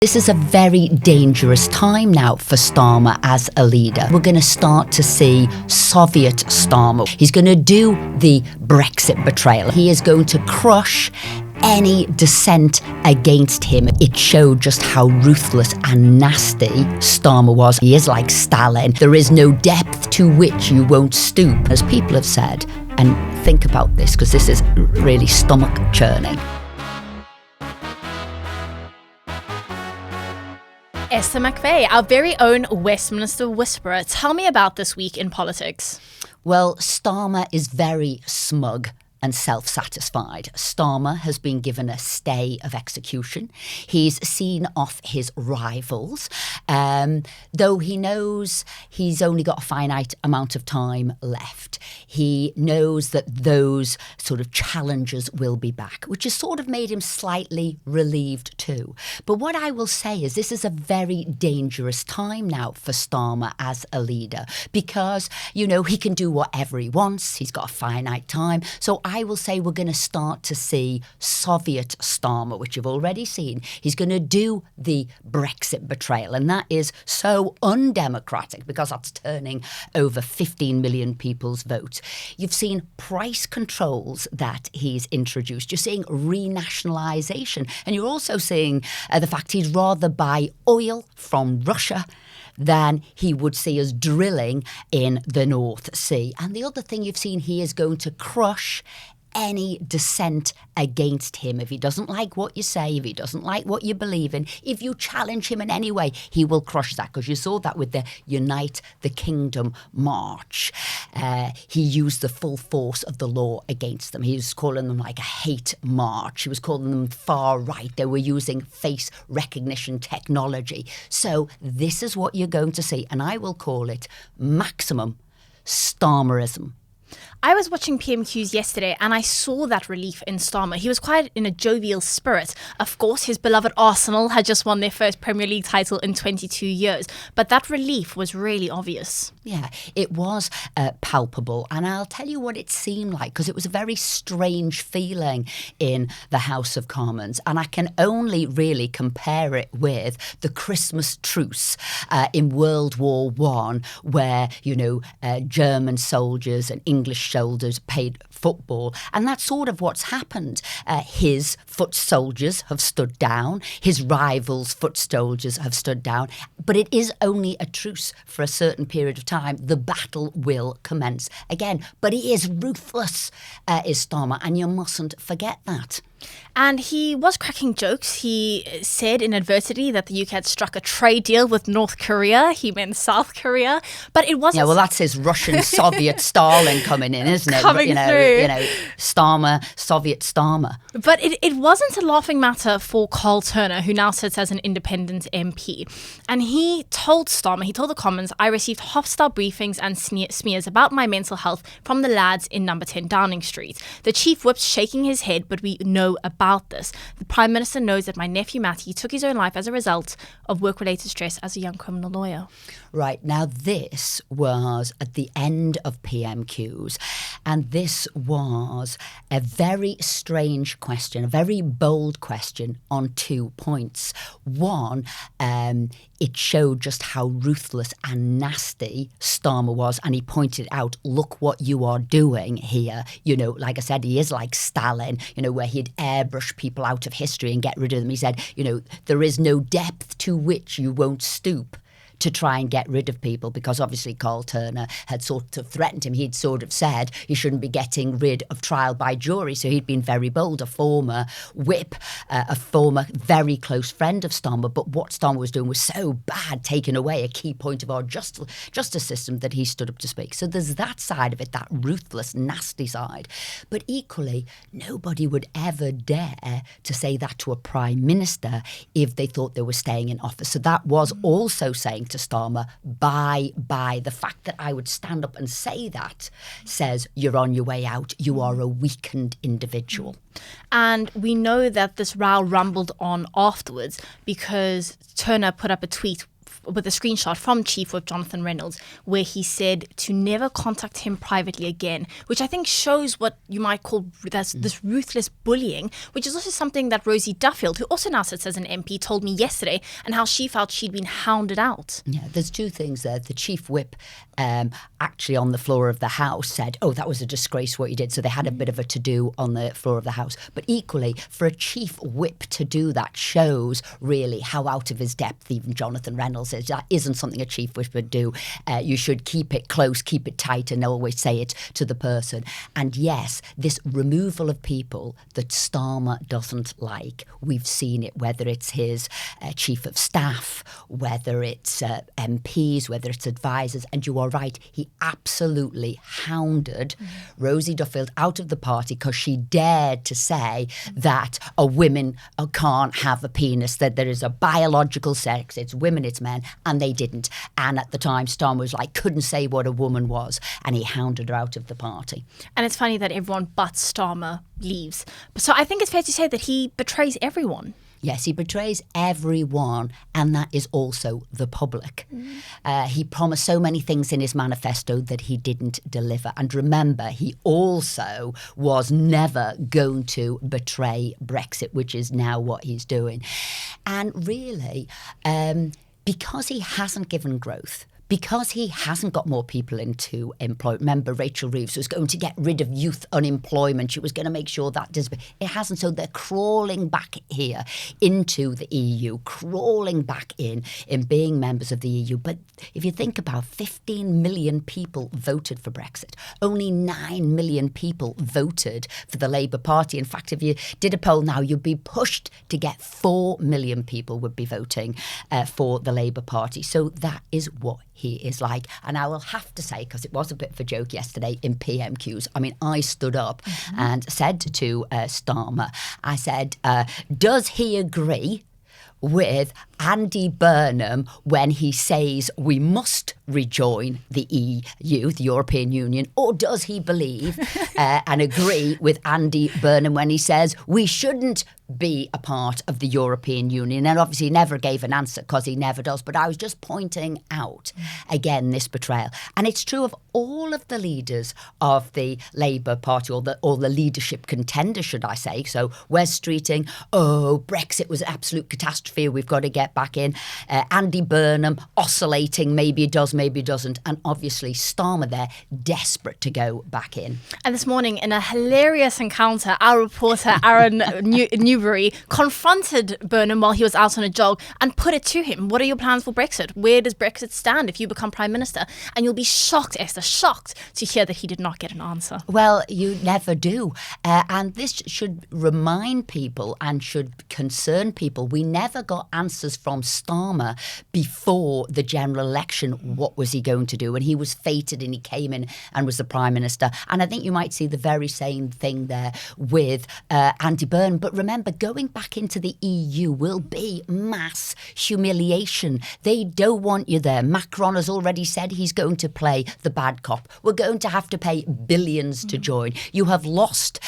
This is a very dangerous time now for Starmer as a leader. We're going to start to see Soviet Starmer. He's going to do the Brexit betrayal. He is going to crush any dissent against him. It showed just how ruthless and nasty Starmer was. He is like Stalin. There is no depth to which you won't stoop, as people have said. And think about this, because this is really stomach churning. Esther McVey, our very own Westminster whisperer. Tell me about this week in politics. Well, Starmer is very smug and self-satisfied. Starmer has been given a stay of execution. He's seen off his rivals, though he knows he's only got a finite amount of time left. He knows that those sort of challengers will be back, which has sort of made him slightly relieved too. But what I will say is this is a very dangerous time now for Starmer as a leader, because, you know, he can do whatever he wants. He's got a finite time. So I will say we're going to start to see Soviet Starmer, which you've already seen. He's going to do the Brexit betrayal, and that is so undemocratic because that's turning over 15 million people's vote. You've seen price controls that he's introduced. You're seeing renationalisation, and you're also seeing the fact he'd rather buy oil from Russia than he would see us drilling in the North Sea. And the other thing you've seen, he is going to crush any dissent against him. If he doesn't like what you say, if he doesn't like what you believe in, if you challenge him in any way, he will crush that, because you saw that with the Unite the Kingdom march. He used the full force of the law against them. He was calling them like a hate march. He was calling them far right. They were using face recognition technology. So this is what you're going to see, and I will call it maximum Starmerism. I was watching PMQs yesterday and I saw that relief in Starmer. He was quite in a jovial spirit. Of course, his beloved Arsenal had just won their first Premier League title in 22 years. But that relief was really obvious. Yeah, it was palpable. And I'll tell you what it seemed like, because it was a very strange feeling in the House of Commons. And I can only really compare it with the Christmas truce in World War I, where, you know, German soldiers and English soldiers played football, and that's sort of what's happened. His foot soldiers have stood down, his rivals' foot soldiers have stood down, but it is only a truce for a certain period of time. The battle will commence again, but he is ruthless, is Starmer, and you mustn't forget that. And he was cracking jokes. He said inadvertently that the UK had struck a trade deal with North Korea. He meant South Korea. But it wasn't... Yeah, well, that's his Russian Soviet Stalin coming in, isn't it? Coming through. You know, Starmer, Soviet Starmer. But it wasn't a laughing matter for Carl Turner, who now sits as an independent MP. And he told Starmer, he told the Commons, I received hostile briefings and smears about my mental health from the lads in number 10 Downing Street. The chief whip's shaking his head, but we know about this. The Prime Minister knows that my nephew Matty took his own life as a result of work-related stress as a young criminal lawyer. Right, now this was at the end of PMQs, and this was a very strange question, a very bold question on 2 points. One, it showed just how ruthless and nasty Starmer was, and he pointed out, look what you are doing here. You know, like I said, he is like Stalin, you know, where he'd airbrush people out of history and get rid of them. He said, you know, there is no depth to which you won't stoop to try and get rid of people, because obviously Carl Turner had sort of threatened him. He'd sort of said you shouldn't be getting rid of trial by jury. So he'd been very bold, a former whip, a former very close friend of Starmer. But what Starmer was doing was so bad, taking away a key point of our justice system, that he stood up to speak. So there's that side of it, that ruthless, nasty side. But equally, nobody would ever dare to say that to a prime minister if they thought they were staying in office. So that was also saying to Starmer, bye. The fact that I would stand up and say that says you're on your way out. You are a weakened individual. And we know that this row rumbled on afterwards because Turner put up a tweet with a screenshot from Chief Whip Jonathan Reynolds, where he said to never contact him privately again, which I think shows what you might call this ruthless bullying, which is also something that Rosie Duffield, who also now sits as an MP, told me yesterday, and how she felt she'd been hounded out. Yeah, there's two things there. The Chief Whip actually on the floor of the House said, oh, that was a disgrace what you did. So they had a bit of a to-do on the floor of the House. But equally, for a Chief Whip to do that shows really how out of his depth even Jonathan Reynolds is. That isn't something a Chief Whip would do. You should keep it close, keep it tight, and always say it to the person. And yes, this removal of people that Starmer doesn't like, we've seen it, whether it's his Chief of Staff, whether it's MPs, whether it's advisors. And you are right, he absolutely hounded Rosie Duffield out of the party because she dared to say that a women can't have a penis, that there is a biological sex, it's women, it's men, and they didn't. And at the time, Starmer was like, couldn't say what a woman was, and he hounded her out of the party. And it's funny that everyone but Starmer leaves. So I think it's fair to say that he betrays everyone. Yes, he betrays everyone, and that is also the public. He promised so many things in his manifesto that he didn't deliver. And remember, he also was never going to betray Brexit, which is now what he's doing. And really, because he hasn't given growth, because he hasn't got more people into employment. Remember, Rachel Reeves was going to get rid of youth unemployment. She was going to make sure that it hasn't. So they're crawling back here into the EU, crawling back in being members of the EU. But if you think about 15 million people voted for Brexit, only 9 million people voted for the Labour Party. In fact, if you did a poll now, you'd be pushed to get 4 million people would be voting for the Labour Party. So that is what he is like. And I will have to say, because it was a bit of a joke yesterday in PMQs, I mean, I stood up and said to Starmer, I said, does he agree with Andy Burnham when he says we must rejoin the EU, the European Union, or does he believe and agree with Andy Burnham when he says we shouldn't be a part of the European Union? And obviously he never gave an answer because he never does. But I was just pointing out, again, this betrayal. And it's true of all of the leaders of the Labour Party, or the leadership contenders, should I say. So Wes Streeting, oh, Brexit was an absolute catastrophe, we've got to get back in. Andy Burnham oscillating, maybe it does, maybe it doesn't. And obviously Starmer there, desperate to go back in. And this morning, in a hilarious encounter, our reporter, Aaron Newbury, confronted Burnham while he was out on a jog and put it to him. What are your plans for Brexit? Where does Brexit stand if you become Prime Minister? And you'll be shocked, Esther, shocked to hear that he did not get an answer. Well, you never do. And this should remind people and should concern people. We never got answers from Starmer before the general election. What was he going to do? And he was fated and he came in and was the Prime Minister. And I think you might see the very same thing there with Andy Burnham. But remember, going back into the EU will be mass humiliation. They don't want you there. Macron has already said he's going to play the bad cop. We're going to have to pay billions to join. You have lost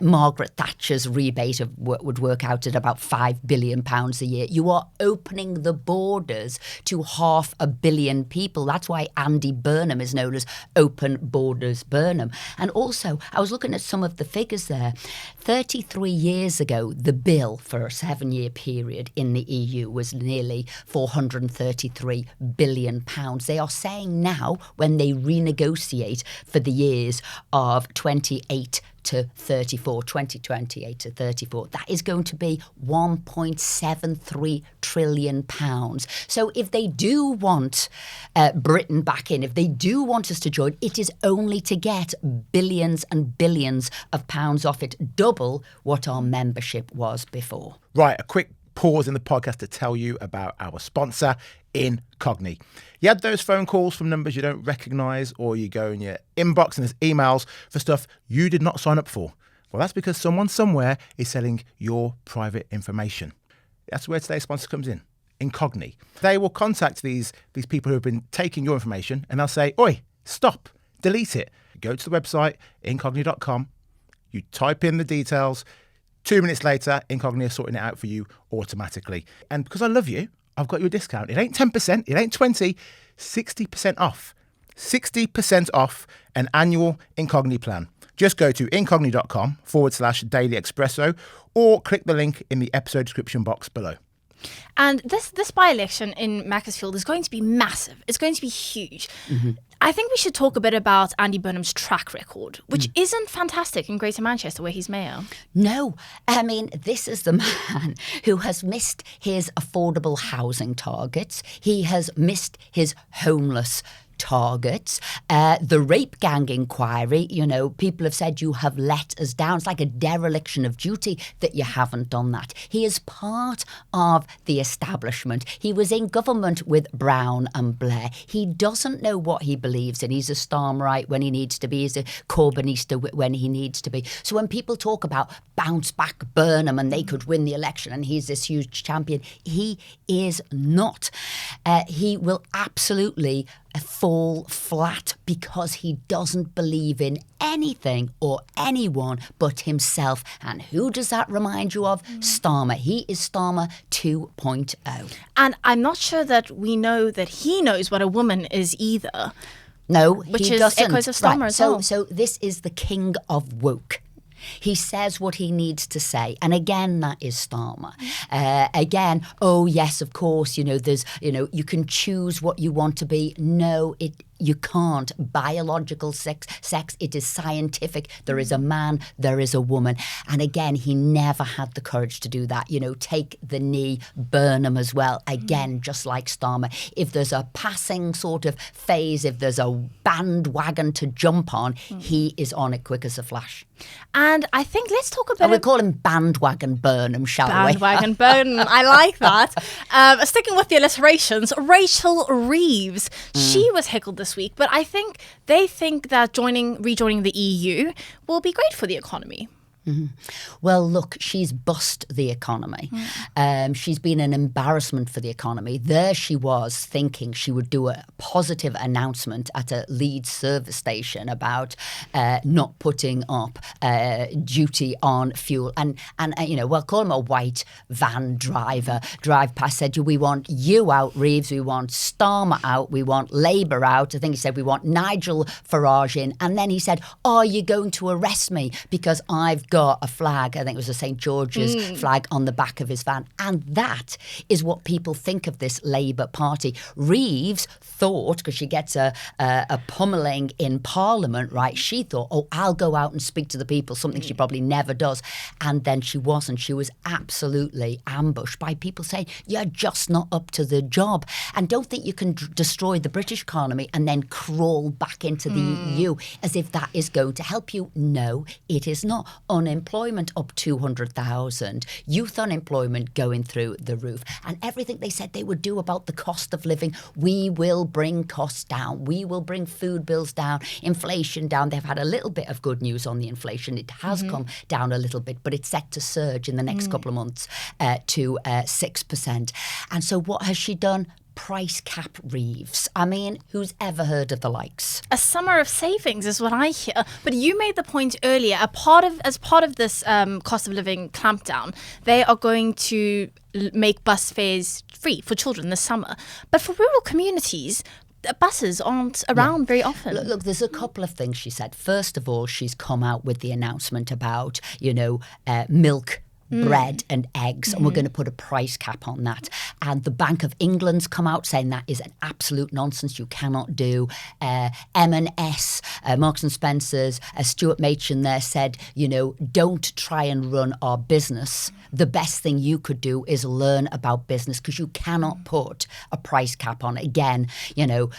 Margaret Thatcher's rebate of what would work out at about £5 billion a year. You are opening the borders to 500 million people. That's why Andy Burnham is known as Open Borders Burnham. And also, I was looking at some of the figures there. 33 years ago, the bill for a 7-year period in the EU was nearly £433 billion. They are saying now, when they renegotiate for the years of 28 to 34, 2028 to 34, that is going to be £1.73 trillion. So if they do want Britain back in, if they do want us to join, it is only to get billions and billions of pounds off it, double what our membership was before. Right, a quick pause in the podcast to tell you about our sponsor, Incogni. You had those phone calls from numbers you don't recognise, or you go in your inbox and there's emails for stuff you did not sign up for. Well, that's because someone somewhere is selling your private information. That's where today's sponsor comes in, Incogni. They will contact these people who have been taking your information and they'll say, oi, stop, delete it. Go to the website, incogni.com, you type in the details, 2 minutes later, Incogni are sorting it out for you automatically. And because I love you, I've got you a discount. It ain't 10%, it ain't 20, 60% off. 60% off an annual Incogni plan. Just go to incogni.com/daily expresso or click the link in the episode description box below. And this by-election in Macclesfield is going to be massive. It's going to be huge. I think we should talk a bit about Andy Burnham's track record, which isn't fantastic in Greater Manchester, where he's mayor. No, I mean, this is the man who has missed his affordable housing targets. He has missed his homeless targets. The rape gang inquiry, people have said you have let us down. It's like a dereliction of duty that you haven't done that. He is part of the establishment. He was in government with Brown and Blair. He doesn't know what he believes in. He's a Starmerite when he needs to be. He's a Corbynista when he needs to be. So when people talk about bounce back Burnham and they could win the election and he's this huge champion, he is not. He will absolutely fall flat because he doesn't believe in anything or anyone but himself. And who does that remind you of? Starmer. He is Starmer 2.0. And I'm not sure that we know that he knows what a woman is either. No, which he is doesn't. echoes of Starmer as well. So this is the king of woke. He says what he needs to say. And again, that is Starmer. Again, oh, yes, of course, there's, you can choose what you want to be. No, you can't. Biological sex, it is scientific. There is a man, there is a woman. And again, he never had the courage to do that. Take the knee, Burnham as well. Again, just like Starmer. If there's a passing sort of phase, if there's a bandwagon to jump on, he is on it quick as a flash. And I think let's talk about... We'll call him Bandwagon Burnham, shall we? Bandwagon Burnham. I like that. Sticking with the alliterations, Rachel Reeves. She was heckled this week, but I think they think that rejoining the EU will be great for the economy. Well, look, she's bust the economy. She's been an embarrassment for the economy. There she was thinking she would do a positive announcement at a Leeds service station about not putting up duty on fuel. And we'll call him a white van driver. Drive past, said, we want you out, Reeves. We want Starmer out. We want Labour out. I think he said we want Nigel Farage in. And then he said, are you going to arrest me because I've got a flag, I think it was a St. George's flag on the back of his van. And that is what people think of this Labour Party. Reeves thought, because she gets a pummeling in Parliament, right, she thought, I'll go out and speak to the people, something she probably never does. And then she wasn't. She was absolutely ambushed by people saying, you're just not up to the job. And don't think you can destroy the British economy and then crawl back into the EU as if that is going to help you. No, it is not. Unemployment up 200,000, youth unemployment going through the roof, and everything they said they would do about the cost of living. We will bring costs down. We will bring food bills down, inflation down. They've had a little bit of good news on the inflation. It has come down a little bit, but it's set to surge in the next couple of months to 6%. And so what has she done? Price cap Reeves. I mean, who's ever heard of the likes? A summer of savings is what I hear. But you made the point earlier, as part of this cost of living clampdown, they are going to make bus fares free for children this summer. But for rural communities, buses aren't around very often. Look, there's a couple of things she said. First of all, she's come out with the announcement about, milk, bread and eggs, and we're going to put a price cap on that. And the Bank of England's come out saying that is an absolute nonsense. You cannot do. M&S, Marks and Spencer's, Stuart Machin there said, don't try and run our business. The best thing you could do is learn about business, because you cannot put a price cap on it. Again,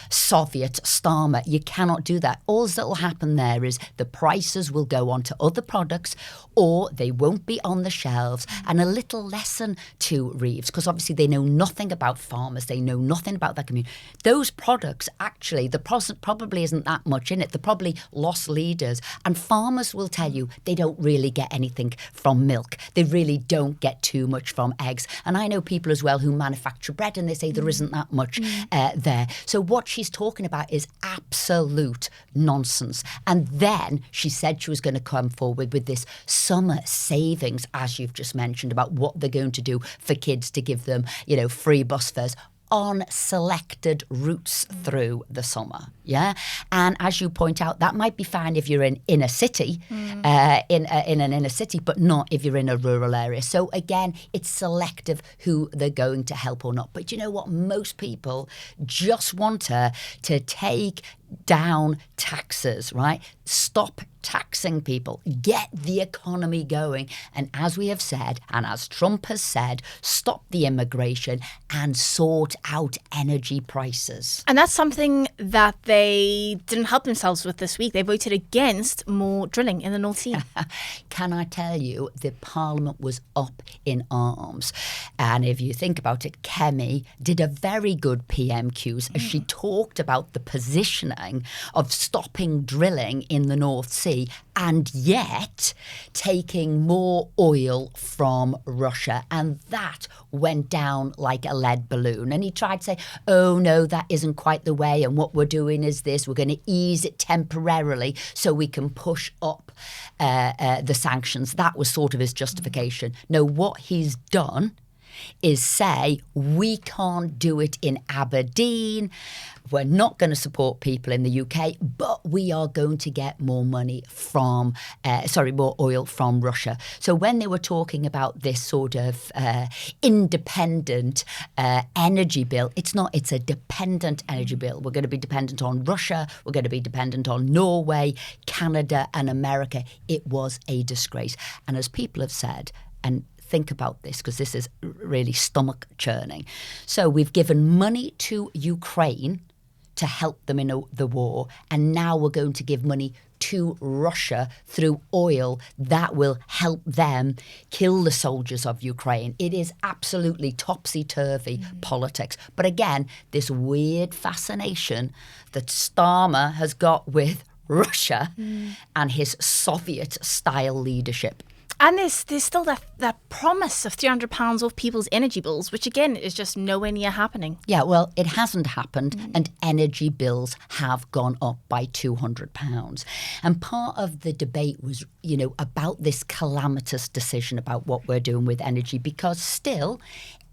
Soviet, Starmer, you cannot do that. All that will happen there is the prices will go on to other products, or they won't be on the shelves. And a little lesson to Reeves, because obviously they know nothing about farmers, they know nothing about that community. Those products, actually, the probably isn't that much in it. They're probably lost leaders. And farmers will tell you they don't really get anything from milk. They really don't get too much from eggs. And I know people as well who manufacture bread, and they say there isn't that much there. So what she's talking about is absolute nonsense. And then she said she was going to come forward with this summer savings, as you've just mentioned about what they're going to do for kids to give them, free bus fares on selected routes through the summer, yeah? And as you point out, that might be fine if you're in a city, in an inner city, but not if you're in a rural area. So again, it's selective who they're going to help or not. But you know what? Most people just want to take down taxes, right? Stop taxing people, get the economy going. And as we have said, and as Trump has said, stop the immigration and sort out energy prices. And that's something that they didn't help themselves with this week. They voted against more drilling in the North Sea. Can I tell you, the Parliament was up in arms. And if you think about it, Kemi did a very good PMQs as she talked about the positioning of stopping drilling in the North Sea and yet taking more oil from Russia. And that went down like a lead balloon. And he tried to say, oh, no, that isn't quite the way. And what we're doing is this. We're going to ease it temporarily so we can push up the sanctions. That was sort of his justification. No, what he's done is say, we can't do it in Aberdeen. We're not going to support people in the UK, but we are going to get more money from, more oil from Russia. So when they were talking about this sort of independent energy bill, it's a dependent energy bill. We're going to be dependent on Russia. We're going to be dependent on Norway, Canada, and America. It was a disgrace. And as people have said, and think about this because this is really stomach churning. So we've given money to Ukraine to help them in the war, and now we're going to give money to Russia through oil that will help them kill the soldiers of Ukraine. It is absolutely topsy-turvy politics. But again, this weird fascination that Starmer has got with Russia and his Soviet-style leadership. And there's still that promise of £300 off people's energy bills, which again is just nowhere near happening. Yeah, well, it hasn't happened, and energy bills have gone up by £200. And part of the debate was, about this calamitous decision about what we're doing with energy, because still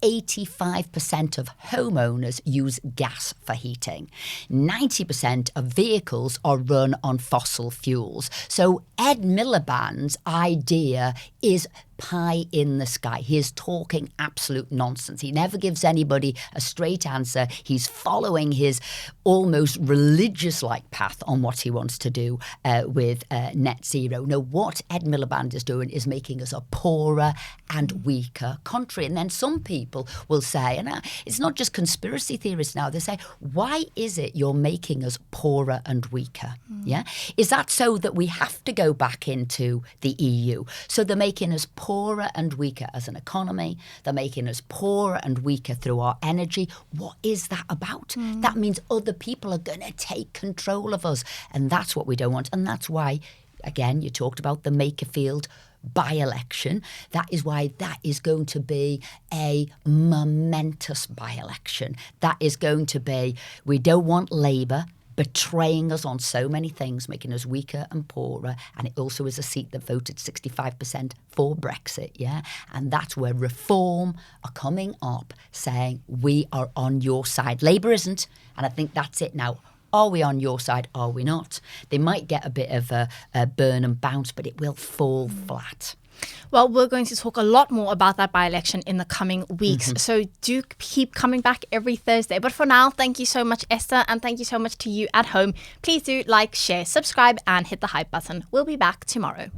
85% of homeowners use gas for heating. 90% of vehicles are run on fossil fuels. So Ed Miliband's idea is pie in the sky. He is talking absolute nonsense. He never gives anybody a straight answer. He's following his almost religious-like path on what he wants to do with net zero. No, what Ed Miliband is doing is making us a poorer and weaker country. And then some people will say, and it's not just conspiracy theorists now, they say, why is it you're making us poorer and weaker? Yeah, is that so that we have to go back into the EU? So they're making us poorer and weaker as an economy. They're making us poorer and weaker through our energy. What is that about? That means other people are going to take control of us. And that's what we don't want. And that's why, again, you talked about the Makerfield by-election. That is why that is going to be a momentous by-election. That is going to be, we don't want Labour betraying us on so many things, making us weaker and poorer. And it also is a seat that voted 65% for Brexit, yeah? And that's where Reform are coming up saying, we are on your side. Labour isn't, and I think that's it now. Are we on your side? Are we not? They might get a bit of a Burnham bounce, but it will fall flat. Well, we're going to talk a lot more about that by-election in the coming weeks. So do keep coming back every Thursday. But for now, thank you so much, Esther. And thank you so much to you at home. Please do like, share, subscribe, and hit the hype button. We'll be back tomorrow.